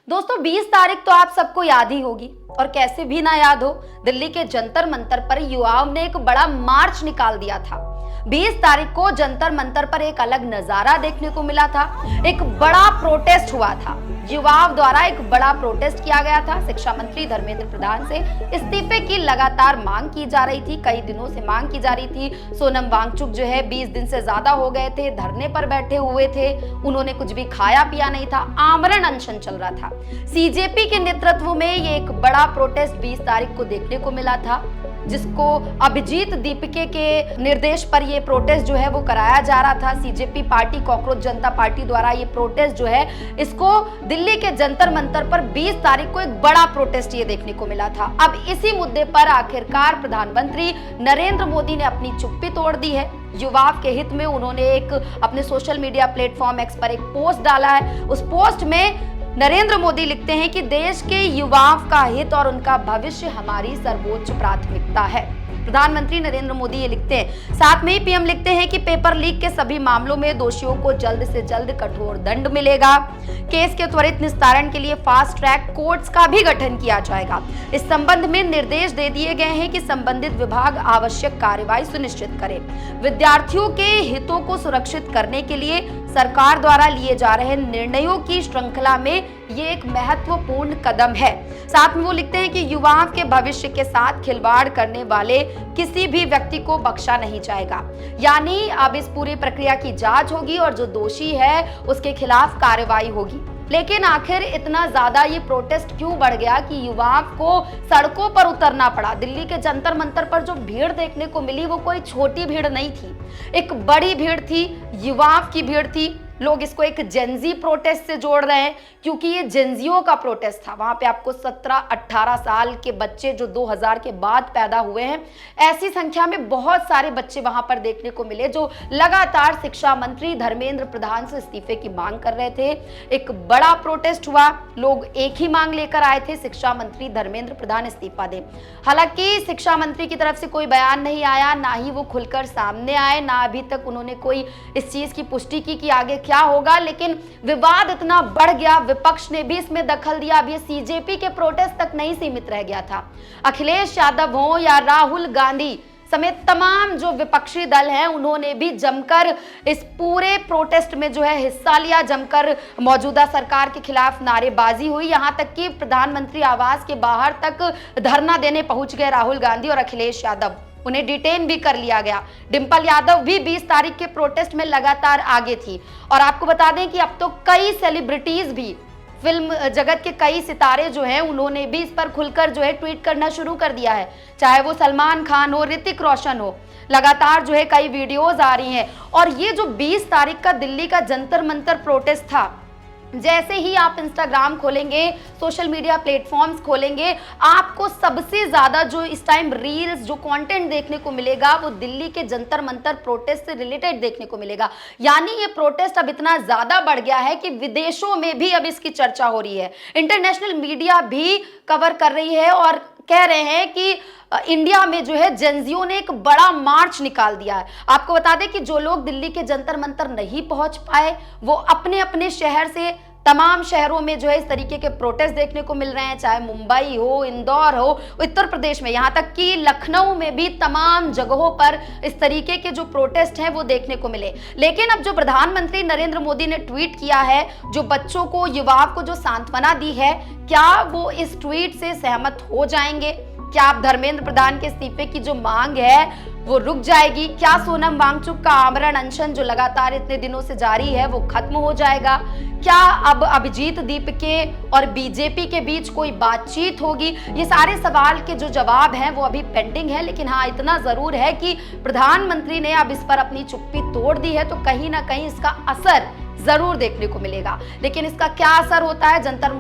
दोस्तों 20 तारीख तो आप सबको याद ही होगी और कैसे भी ना याद हो, दिल्ली के जंतर मंतर पर युवाओं ने एक बड़ा मार्च निकाल दिया था। 20 तारीख को जंतर मंतर पर एक अलग नजारा देखने को मिला था। एक बड़ा प्रोटेस्ट हुआ था, युवाओं द्वारा एक बड़ा प्रोटेस्ट किया गया था। शिक्षा मंत्री धर्मेंद्र प्रधान से इस्तीफे की लगातार मांग की जा रही थी, कई दिनों से मांग की जा रही थी। सोनम वांगचुक जो है 20 दिन से ज्यादा हो गए थे, धरने पर बैठे हुए थे, उन्होंने कुछ भी खाया पिया नहीं था, आमरण अनशन चल रहा था। सीजेपी के नेतृत्व में ये एक बड़ा प्रोटेस्ट 20 तारीख को देखने को मिला था, जिसको अभिजीत दीपके के निर्देश पर ये प्रोटेस्ट जो है वो कराया जा रहा था। सीजेपी पार्टी, कॉकरोच जनता पार्टी द्वारा ये प्रोटेस्ट जो है इसको दिल्ली के जंतर मंतर पर 20 तारीख को एक बड़ा प्रोटेस्ट ये देखने को मिला था। अब इसी मुद्दे पर आखिरकार प्रधानमंत्री नरेंद्र मोदी ने अपनी चुप्पी तोड़ दी है। युवाओं के हित में उन्होंने एक अपने सोशल मीडिया प्लेटफॉर्म एक्स पर एक पोस्ट डाला है। उस पोस्ट में नरेंद्र मोदी लिखते हैं कि देश के युवाओं का हित और उनका भविष्य हमारी सर्वोच्च प्राथमिकता है। प्रधानमंत्री नरेंद्र मोदी ये लिखते हैं। साथ में ही पीएम लिखते हैं कि पेपर लीक के सभी मामलों में दोषियों को जल्द से जल्द कठोर दंड मिलेगा। केस के त्वरित निस्तारण के लिए फास्ट ट्रैक कोर्ट्स का भी गठन किया जाएगा। इस संबंध में निर्देश दे दिए गए हैं कि संबंधित विभाग आवश्यक कार्रवाई सुनिश्चित करे। विद्यार्थियों के हितों को सुरक्षित करने के लिए सरकार द्वारा लिए जा रहे निर्णयों की श्रृंखला में ये एक महत्वपूर्ण कदम है। साथ में वो लिखते हैं कि युवाओं के भविष्य के साथ खिलवाड़ करने वाले किसी भी व्यक्ति को बख्शा नहीं जाएगा। यानी अब इस पूरी प्रक्रिया की जांच होगी और जो दोषी है उसके खिलाफ कार्रवाई होगी। लेकिन आखिर इतना ज्यादा ये प्रोटेस्ट क्यों बढ़ गया कि युवाओं को सड़कों पर उतरना पड़ा? दिल्ली के जंतर मंतर पर जो भीड़ देखने को मिली वो कोई छोटी भीड़ नहीं थी, एक बड़ी भीड़ थी, युवाओं की भीड़ थी। लोग इसको एक जेंजी प्रोटेस्ट से जोड़ रहे हैं क्योंकि ये जेंजियों का प्रोटेस्ट था। वहां पे आपको 17-18 साल के बच्चे जो 2000 के बाद पैदा हुए हैं, ऐसी संख्या में बहुत सारे बच्चे वहां पर देखने को मिले जो लगातार शिक्षा मंत्री धर्मेंद्र प्रधान से इस्तीफे की मांग कर रहे थे। एक बड़ा प्रोटेस्ट हुआ, लोग एक ही मांग लेकर आए थे, शिक्षा मंत्री धर्मेंद्र प्रधान इस्तीफा दें। हालांकि शिक्षा मंत्री की तरफ से कोई बयान नहीं आया, ना ही वो खुलकर सामने आए, ना अभी तक उन्होंने कोई इस चीज की पुष्टि की कि आगे क्या होगा। लेकिन विवाद इतना बढ़ गया, विपक्ष ने भी इसमें दखल दिया। अब ये सीजेपी के प्रोटेस्ट तक नहीं सीमित रह गया था। अखिलेश यादव हो या राहुल गांधी समेत तमाम जो विपक्षी दल हैं, उन्होंने भी जमकर इस पूरे प्रोटेस्ट में जो है हिस्सा लिया। जमकर मौजूदा सरकार के खिलाफ नारेबाजी हुई, यहां तक कि प्रधानमंत्री आवास के बाहर तक धरना देने पहुंच गए राहुल गांधी और अखिलेश यादव। उन्हें डिटेन भी कर लिया गया। डिंपल यादव भी 20 तारीख के प्रोटेस्ट में लगातार आगे थी। और आपको बता दें कि अब तो कई सेलिब्रिटीज भी, फिल्म जगत के कई सितारे जो हैं, उन्होंने भी इस पर खुलकर जो है ट्वीट करना शुरू कर दिया है। चाहे वो सलमान खान हो, ऋतिक रोशन हो, लगातार जो है कई वीडियोज आ रही हैं। और ये जो 20 तारीख का दिल्ली का जंतर मंतर प्रोटेस्ट था, जैसे ही आप इंस्टाग्राम खोलेंगे, सोशल मीडिया प्लेटफॉर्म्स खोलेंगे, आपको सबसे ज्यादा जो इस टाइम रील्स, जो कंटेंट देखने को मिलेगा वो दिल्ली के जंतर मंतर प्रोटेस्ट से रिलेटेड देखने को मिलेगा। यानी ये प्रोटेस्ट अब इतना ज्यादा बढ़ गया है कि विदेशों में भी अब इसकी चर्चा हो रही है। इंटरनेशनल मीडिया भी कवर कर रही है और कह रहे हैं कि इंडिया में जो है जेंजियों ने एक बड़ा मार्च निकाल दिया है। आपको बता दें कि जो लोग दिल्ली के जंतर मंतर नहीं पहुंच पाए, वो अपने अपने शहर से तमाम शहरों में जो है इस तरीके के प्रोटेस्ट देखने को मिल रहे हैं। चाहे मुंबई हो, इंदौर हो, उत्तर प्रदेश में, यहाँ तक कि लखनऊ में भी तमाम जगहों पर इस तरीके के जो प्रोटेस्ट हैं वो देखने को मिले। लेकिन अब जो प्रधानमंत्री नरेंद्र मोदी ने ट्वीट किया है, जो बच्चों को, युवाओं को जो सांत्वना दी है, क्या वो इस ट्वीट से सहमत हो जाएंगे? क्या आप धर्मेंद्र प्रधान के इस्तीफे की जो मांग है वो रुक जाएगी? क्या सोनम वांगचुक का आमरण अनशन जो लगातार इतने दिनों से जारी है वो खत्म हो जाएगा? क्या अब अभिजीत दीपके और बीजेपी के बीच कोई बातचीत होगी? ये सारे सवाल के जो जवाब हैं वो अभी पेंडिंग है। लेकिन हाँ, इतना जरूर है कि प्रधानमंत्री ने अब इस पर अपनी चुप्पी तोड़ दी है, तो कहीं ना कहीं इसका असर जरूर देखने को मिलेगा। लेकिन इसका क्या असर होता है? जंतर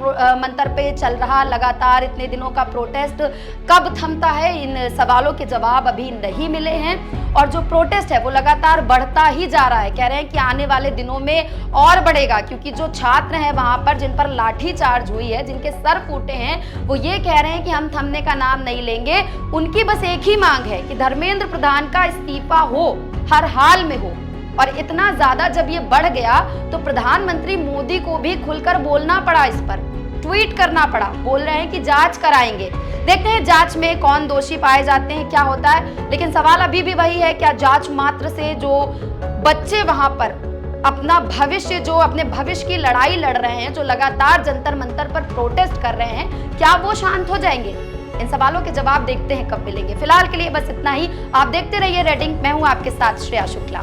मंतर पे चल रहा लगातार इतने दिनों का प्रोटेस्ट कब थमता है, इन सवालों के जवाब अभी नहीं मिले हैं। और जो प्रोटेस्ट है वो लगातार बढ़ता ही जा रहा है। कह रहे हैं कि आने वाले दिनों में और बढ़ेगा, क्योंकि जो छात्र हैं वहां पर, जिन पर लाठीचार्ज हुई है, जिनके सर फूटे हैं, वो ये कह रहे हैं कि हम थमने का नाम नहीं लेंगे। उनकी बस एक ही मांग है कि धर्मेंद्र प्रधान का इस्तीफा हो, हर हाल में हो। और इतना ज्यादा जब ये बढ़ गया तो प्रधानमंत्री मोदी को भी खुलकर बोलना पड़ा इस पर। ट्वीट करना पड़ा, बोल रहे हैं कि जांच कराएंगे। देखते हैं जांच में कौन दोषी पाए जाते हैं, क्या होता है। लेकिन सवाल अभी भी वही है, क्या जांच मात्र से जो बच्चे वहां पर अपना भविष्य, जो अपने भविष्य की लड़ाई लड़ रहे हैं, जो लगातार जंतर मंतर पर प्रोटेस्ट कर रहे हैं, क्या वो शांत हो जाएंगे? इन सवालों के जवाब देखते हैं कब मिलेंगे। फिलहाल के लिए बस इतना ही। आप देखते रहिए रेडिंग। मैं हूं आपके साथ श्रेया शुक्ला।